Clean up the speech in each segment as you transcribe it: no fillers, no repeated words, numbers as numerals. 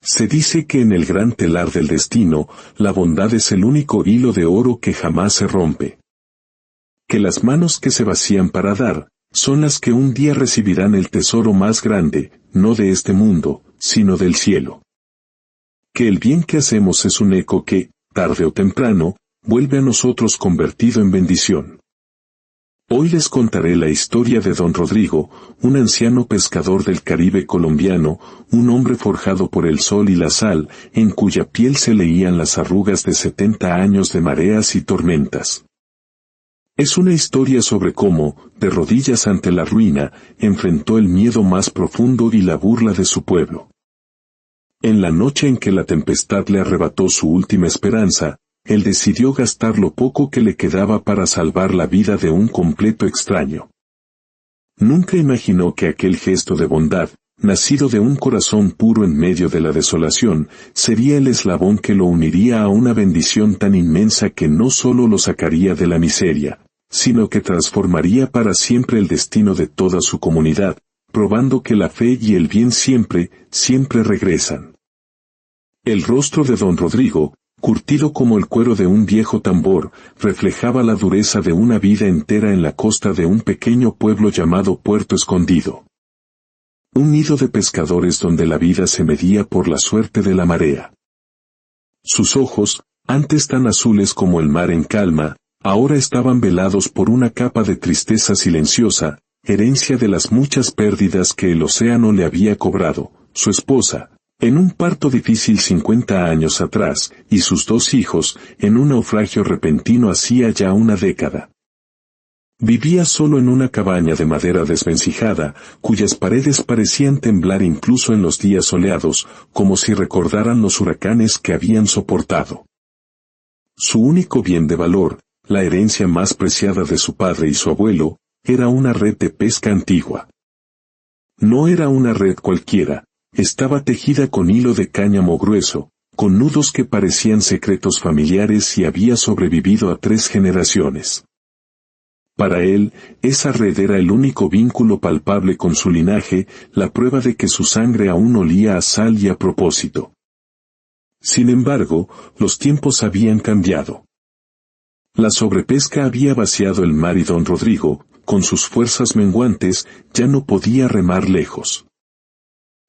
Se dice que en el gran telar del destino, la bondad es el único hilo de oro que jamás se rompe. Que las manos que se vacían para dar, son las que un día recibirán el tesoro más grande, no de este mundo, sino del cielo. Que el bien que hacemos es un eco que, tarde o temprano, vuelve a nosotros convertido en bendición. Hoy les contaré la historia de don Rodrigo, un anciano pescador del Caribe colombiano, un hombre forjado por el sol y la sal, en cuya piel se leían las arrugas de 70 años de mareas y tormentas. Es una historia sobre cómo, de rodillas ante la ruina, enfrentó el miedo más profundo y la burla de su pueblo. En la noche en que la tempestad le arrebató su última esperanza, él decidió gastar lo poco que le quedaba para salvar la vida de un completo extraño. Nunca imaginó que aquel gesto de bondad, nacido de un corazón puro en medio de la desolación, sería el eslabón que lo uniría a una bendición tan inmensa que no solo lo sacaría de la miseria, sino que transformaría para siempre el destino de toda su comunidad, probando que la fe y el bien siempre, siempre regresan. El rostro de don Rodrigo, curtido como el cuero de un viejo tambor, reflejaba la dureza de una vida entera en la costa de un pequeño pueblo llamado Puerto Escondido. Un nido de pescadores donde la vida se medía por la suerte de la marea. Sus ojos, antes tan azules como el mar en calma, ahora estaban velados por una capa de tristeza silenciosa, herencia de las muchas pérdidas que el océano le había cobrado, su esposa, en un parto difícil 50 años atrás, y sus 2 hijos, en un naufragio repentino hacía ya una década. Vivía solo en una cabaña de madera desvencijada, cuyas paredes parecían temblar incluso en los días soleados, como si recordaran los huracanes que habían soportado. Su único bien de valor, la herencia más preciada de su padre y su abuelo, era una red de pesca antigua. No era una red cualquiera, estaba tejida con hilo de cáñamo grueso, con nudos que parecían secretos familiares y había sobrevivido a 3 generaciones. Para él, esa red era el único vínculo palpable con su linaje, la prueba de que su sangre aún olía a sal y a propósito. Sin embargo, los tiempos habían cambiado. La sobrepesca había vaciado el mar y don Rodrigo, con sus fuerzas menguantes, ya no podía remar lejos.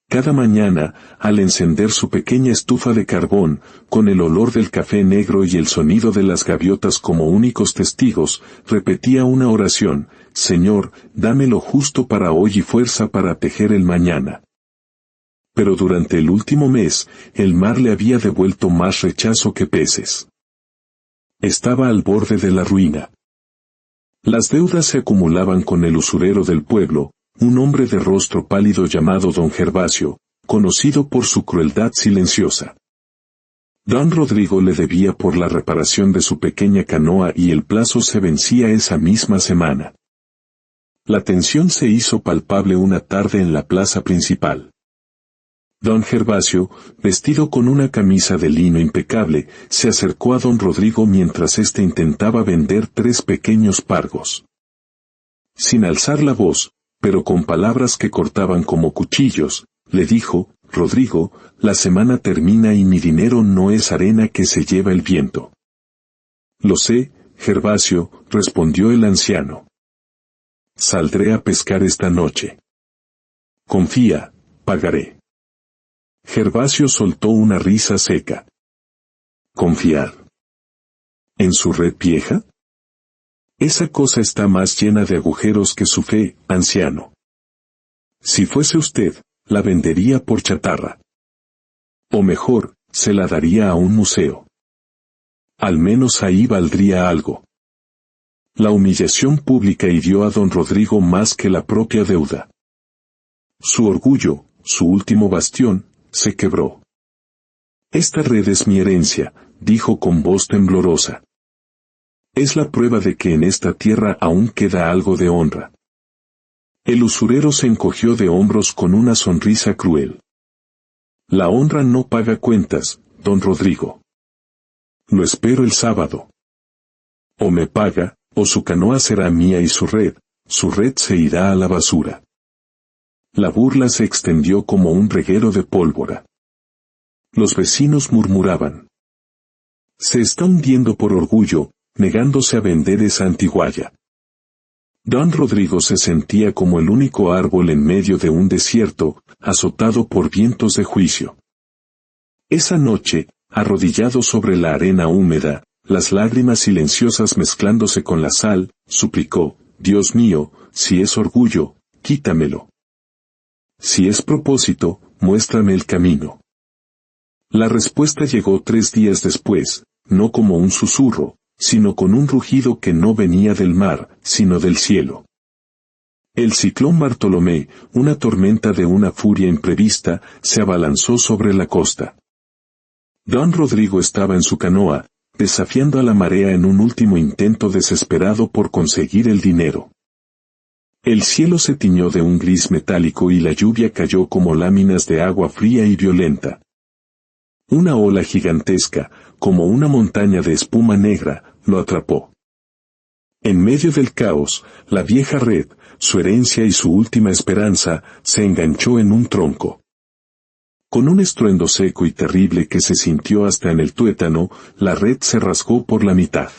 Cada mañana, al encender su pequeña estufa de carbón, con el olor del café negro y el sonido de las gaviotas como únicos testigos, repetía una oración: Señor, dame lo justo para hoy y fuerza para tejer el mañana. Pero durante el último mes, el mar le había devuelto más rechazo que peces. Estaba al borde de la ruina. Las deudas se acumulaban con el usurero del pueblo, un hombre de rostro pálido llamado don Gervasio, conocido por su crueldad silenciosa. Don Rodrigo le debía por la reparación de su pequeña canoa y el plazo se vencía esa misma semana. La tensión se hizo palpable una tarde en la plaza principal. Don Gervasio, vestido con una camisa de lino impecable, se acercó a don Rodrigo mientras éste intentaba vender 3 pequeños pargos. Sin alzar la voz, pero con palabras que cortaban como cuchillos, le dijo: Rodrigo, la semana termina y mi dinero no es arena que se lleva el viento. Lo sé, Gervasio, respondió el anciano. Saldré a pescar esta noche. Confía, pagaré. Gervasio soltó una risa seca. ¿Confiar? ¿En su red vieja? Esa cosa está más llena de agujeros que su fe, anciano. Si fuese usted, la vendería por chatarra. O mejor, se la daría a un museo. Al menos ahí valdría algo. La humillación pública hirió a don Rodrigo más que la propia deuda. Su orgullo, su último bastión, se quebró. Esta red es mi herencia, dijo con voz temblorosa. Es la prueba de que en esta tierra aún queda algo de honra. El usurero se encogió de hombros con una sonrisa cruel. La honra no paga cuentas, don Rodrigo. Lo espero el sábado. O me paga, o su canoa será mía y su red se irá a la basura. La burla se extendió como un reguero de pólvora. Los vecinos murmuraban: se está hundiendo por orgullo, negándose a vender esa antiguaya. Don Rodrigo se sentía como el único árbol en medio de un desierto, azotado por vientos de juicio. Esa noche, arrodillado sobre la arena húmeda, las lágrimas silenciosas mezclándose con la sal, suplicó: Dios mío, si es orgullo, quítamelo. Si es propósito, muéstrame el camino. La respuesta llegó 3 días después, no como un susurro, sino con un rugido que no venía del mar, sino del cielo. El ciclón Bartolomé, una tormenta de una furia imprevista, se abalanzó sobre la costa. Don Rodrigo estaba en su canoa, desafiando a la marea en un último intento desesperado por conseguir el dinero. El cielo se tiñó de un gris metálico y la lluvia cayó como láminas de agua fría y violenta. Una ola gigantesca, como una montaña de espuma negra, lo atrapó. En medio del caos, la vieja red, su herencia y su última esperanza, se enganchó en un tronco. Con un estruendo seco y terrible que se sintió hasta en el tuétano, la red se rasgó por la mitad.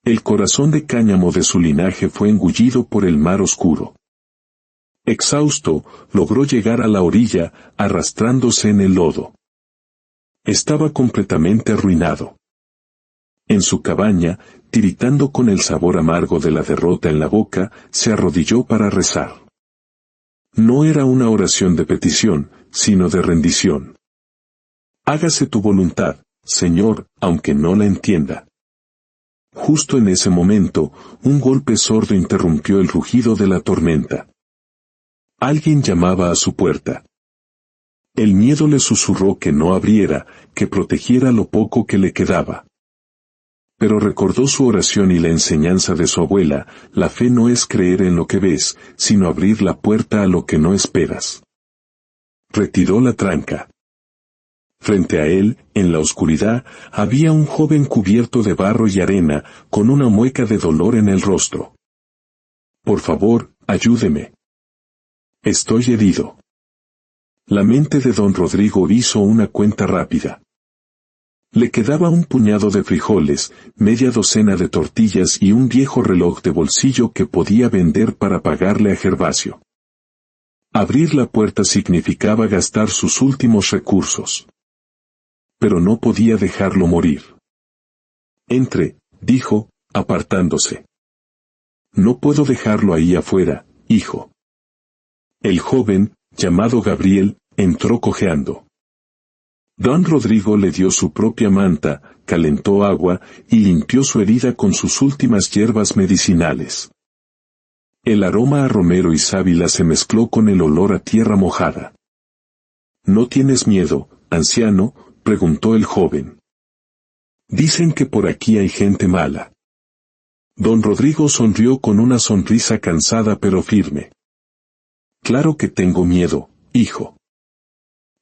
El corazón de cáñamo de su linaje fue engullido por el mar oscuro. Exhausto, logró llegar a la orilla, arrastrándose en el lodo. Estaba completamente arruinado. En su cabaña, tiritando con el sabor amargo de la derrota en la boca, se arrodilló para rezar. No era una oración de petición, sino de rendición. Hágase tu voluntad, Señor, aunque no la entienda. Justo en ese momento, un golpe sordo interrumpió el rugido de la tormenta. Alguien llamaba a su puerta. El miedo le susurró que no abriera, que protegiera lo poco que le quedaba. Pero recordó su oración y la enseñanza de su abuela: la fe no es creer en lo que ves, sino abrir la puerta a lo que no esperas. Retiró la tranca. Frente a él, en la oscuridad, había un joven cubierto de barro y arena, con una mueca de dolor en el rostro. Por favor, ayúdeme. Estoy herido. La mente de don Rodrigo hizo una cuenta rápida. Le quedaba un puñado de frijoles, media docena de tortillas y un viejo reloj de bolsillo que podía vender para pagarle a Gervasio. Abrir la puerta significaba gastar sus últimos recursos. Pero no podía dejarlo morir. Entre, dijo, apartándose. No puedo dejarlo ahí afuera, hijo. El joven, llamado Gabriel, entró cojeando. Don Rodrigo le dio su propia manta, calentó agua y limpió su herida con sus últimas hierbas medicinales. El aroma a romero y sábila se mezcló con el olor a tierra mojada. ¿No tienes miedo, anciano?, preguntó el joven. Dicen que por aquí hay gente mala. Don Rodrigo sonrió con una sonrisa cansada pero firme. Claro que tengo miedo, hijo.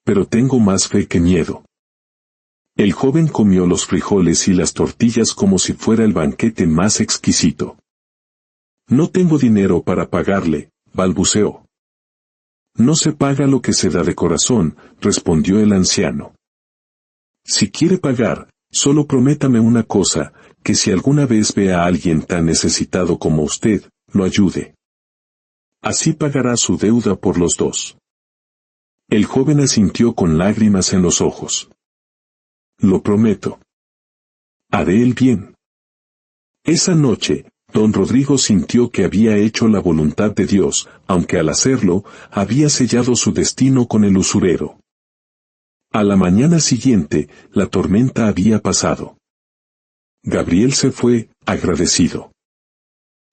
Pero tengo más fe que miedo. El joven comió los frijoles y las tortillas como si fuera el banquete más exquisito. No tengo dinero para pagarle, balbuceó. No se paga lo que se da de corazón, respondió el anciano. Si quiere pagar, solo prométame una cosa, que si alguna vez ve a alguien tan necesitado como usted, lo ayude. Así pagará su deuda por los dos. El joven asintió con lágrimas en los ojos. Lo prometo. Haré el bien. Esa noche, don Rodrigo sintió que había hecho la voluntad de Dios, aunque al hacerlo, había sellado su destino con el usurero. A la mañana siguiente, la tormenta había pasado. Gabriel se fue, agradecido.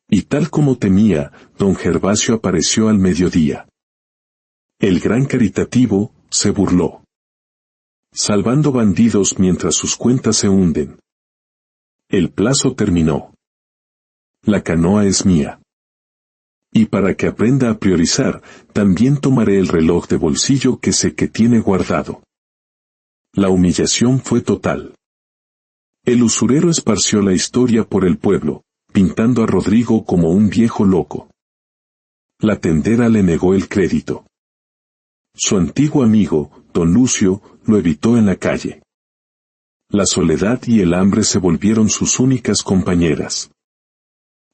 Y tal como temía, don Gervasio apareció al mediodía. El gran caritativo, se burló. Salvando bandidos mientras sus cuentas se hunden. El plazo terminó. La canoa es mía. Y para que aprenda a priorizar, también tomaré el reloj de bolsillo que sé que tiene guardado. La humillación fue total. El usurero esparció la historia por el pueblo, pintando a Rodrigo como un viejo loco. La tendera le negó el crédito. Su antiguo amigo, don Lucio, lo evitó en la calle. La soledad y el hambre se volvieron sus únicas compañeras.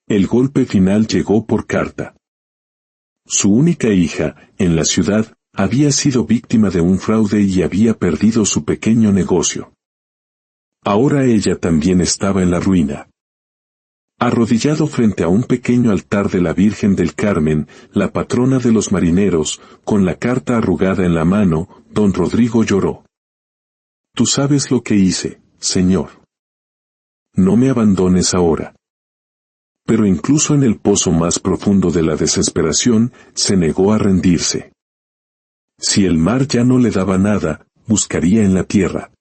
El golpe final llegó por carta. Su única hija, en la ciudad, había sido víctima de un fraude y había perdido su pequeño negocio. Ahora ella también estaba en la ruina. Arrodillado frente a un pequeño altar de la Virgen del Carmen, la patrona de los marineros, con la carta arrugada en la mano, don Rodrigo lloró. Tú sabes lo que hice, señor. No me abandones ahora. Pero incluso en el pozo más profundo de la desesperación, se negó a rendirse. Si el mar ya no le daba nada, buscaría en la tierra.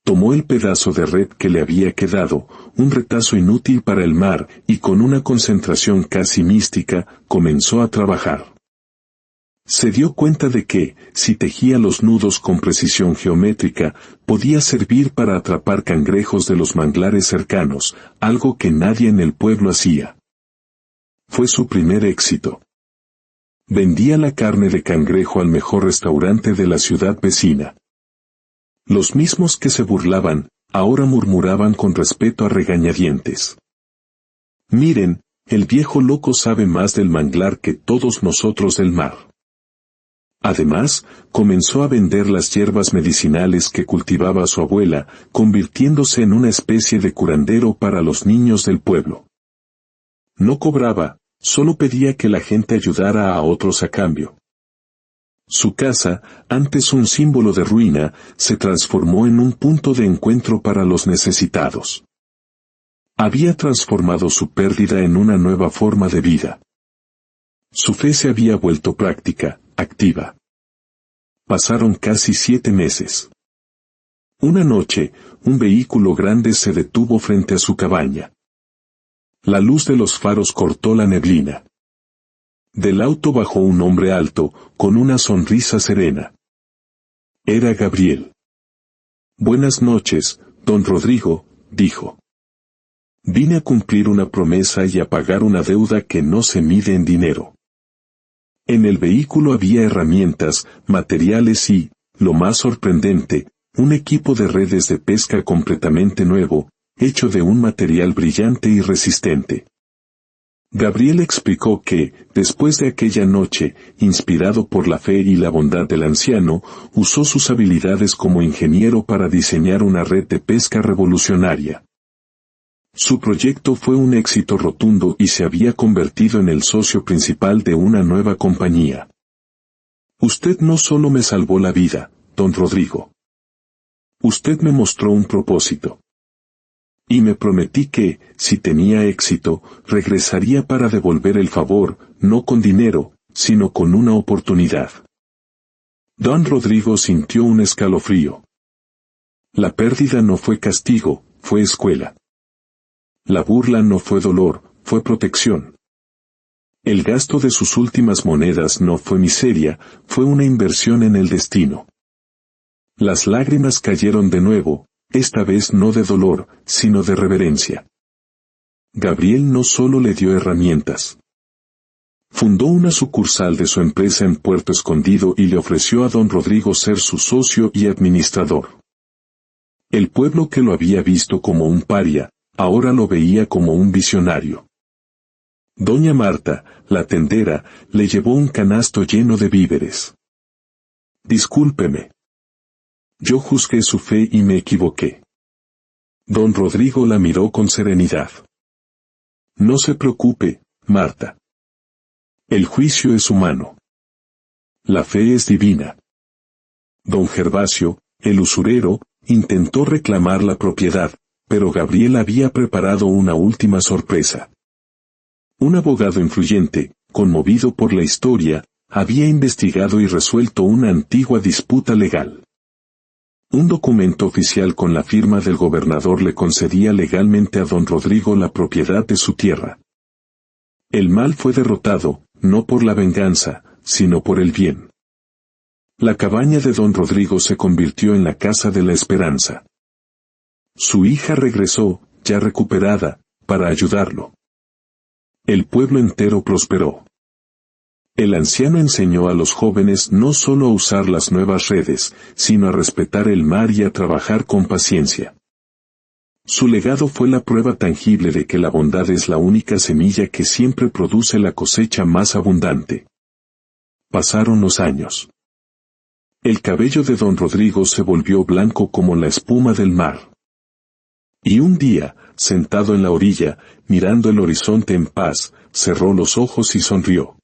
Tomó el pedazo de red que le había quedado, un retazo inútil para el mar, y con una concentración casi mística, comenzó a trabajar. Se dio cuenta de que, si tejía los nudos con precisión geométrica, podía servir para atrapar cangrejos de los manglares cercanos, algo que nadie en el pueblo hacía. Fue su primer éxito. Vendía la carne de cangrejo al mejor restaurante de la ciudad vecina. Los mismos que se burlaban, ahora murmuraban con respeto a regañadientes. Miren, el viejo loco sabe más del manglar que todos nosotros del mar. Además, comenzó a vender las hierbas medicinales que cultivaba su abuela, convirtiéndose en una especie de curandero para los niños del pueblo. No cobraba, solo pedía que la gente ayudara a otros a cambio. Su casa, antes un símbolo de ruina, se transformó en un punto de encuentro para los necesitados. Había transformado su pérdida en una nueva forma de vida. Su fe se había vuelto práctica, activa. Pasaron casi 7 meses. Una noche, un vehículo grande se detuvo frente a su cabaña. La luz de los faros cortó la neblina. Del auto bajó un hombre alto, con una sonrisa serena. Era Gabriel. Buenas noches, don Rodrigo, dijo. Vine a cumplir una promesa y a pagar una deuda que no se mide en dinero. En el vehículo había herramientas, materiales y, lo más sorprendente, un equipo de redes de pesca completamente nuevo, hecho de un material brillante y resistente. Gabriel explicó que, después de aquella noche, inspirado por la fe y la bondad del anciano, usó sus habilidades como ingeniero para diseñar una red de pesca revolucionaria. Su proyecto fue un éxito rotundo y se había convertido en el socio principal de una nueva compañía. Usted no solo me salvó la vida, don Rodrigo. Usted me mostró un propósito. Y me prometí que, si tenía éxito, regresaría para devolver el favor, no con dinero, sino con una oportunidad. Don Rodrigo sintió un escalofrío. La pérdida no fue castigo, fue escuela. La burla no fue dolor, fue protección. El gasto de sus últimas monedas no fue miseria, fue una inversión en el destino. Las lágrimas cayeron de nuevo, esta vez no de dolor, sino de reverencia. Gabriel no solo le dio herramientas. Fundó una sucursal de su empresa en Puerto Escondido y le ofreció a don Rodrigo ser su socio y administrador. El pueblo que lo había visto como un paria, ahora lo veía como un visionario. Doña Marta, la tendera, le llevó un canasto lleno de víveres. Discúlpeme. Yo juzgué su fe y me equivoqué. Don Rodrigo la miró con serenidad. No se preocupe, Marta. El juicio es humano. La fe es divina. Don Gervasio, el usurero, intentó reclamar la propiedad, pero Gabriel había preparado una última sorpresa. Un abogado influyente, conmovido por la historia, había investigado y resuelto una antigua disputa legal. Un documento oficial con la firma del gobernador le concedía legalmente a don Rodrigo la propiedad de su tierra. El mal fue derrotado, no por la venganza, sino por el bien. La cabaña de don Rodrigo se convirtió en la casa de la esperanza. Su hija regresó, ya recuperada, para ayudarlo. El pueblo entero prosperó. El anciano enseñó a los jóvenes no solo a usar las nuevas redes, sino a respetar el mar y a trabajar con paciencia. Su legado fue la prueba tangible de que la bondad es la única semilla que siempre produce la cosecha más abundante. Pasaron los años. El cabello de don Rodrigo se volvió blanco como la espuma del mar. Y un día, sentado en la orilla, mirando el horizonte en paz, cerró los ojos y sonrió.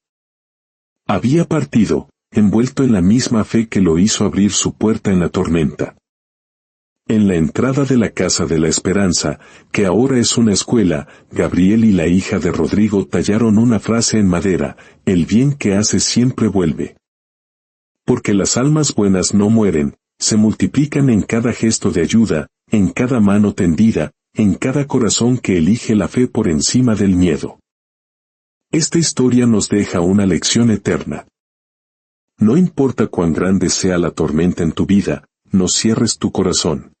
Había partido, envuelto en la misma fe que lo hizo abrir su puerta en la tormenta. En la entrada de la Casa de la Esperanza, que ahora es una escuela, Gabriel y la hija de Rodrigo tallaron una frase en madera: el bien que haces siempre vuelve. Porque las almas buenas no mueren, se multiplican en cada gesto de ayuda, en cada mano tendida, en cada corazón que elige la fe por encima del miedo. Esta historia nos deja una lección eterna. No importa cuán grande sea la tormenta en tu vida, no cierres tu corazón.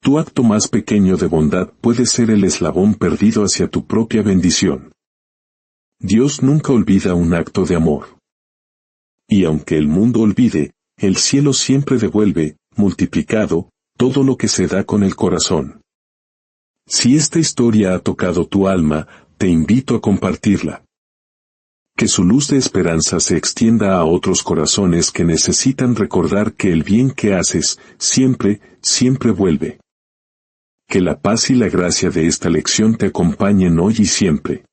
Tu acto más pequeño de bondad puede ser el eslabón perdido hacia tu propia bendición. Dios nunca olvida un acto de amor. Y aunque el mundo olvide, el cielo siempre devuelve, multiplicado, todo lo que se da con el corazón. Si esta historia ha tocado tu alma, te invito a compartirla. Que su luz de esperanza se extienda a otros corazones que necesitan recordar que el bien que haces, siempre, siempre vuelve. Que la paz y la gracia de esta lección te acompañen hoy y siempre.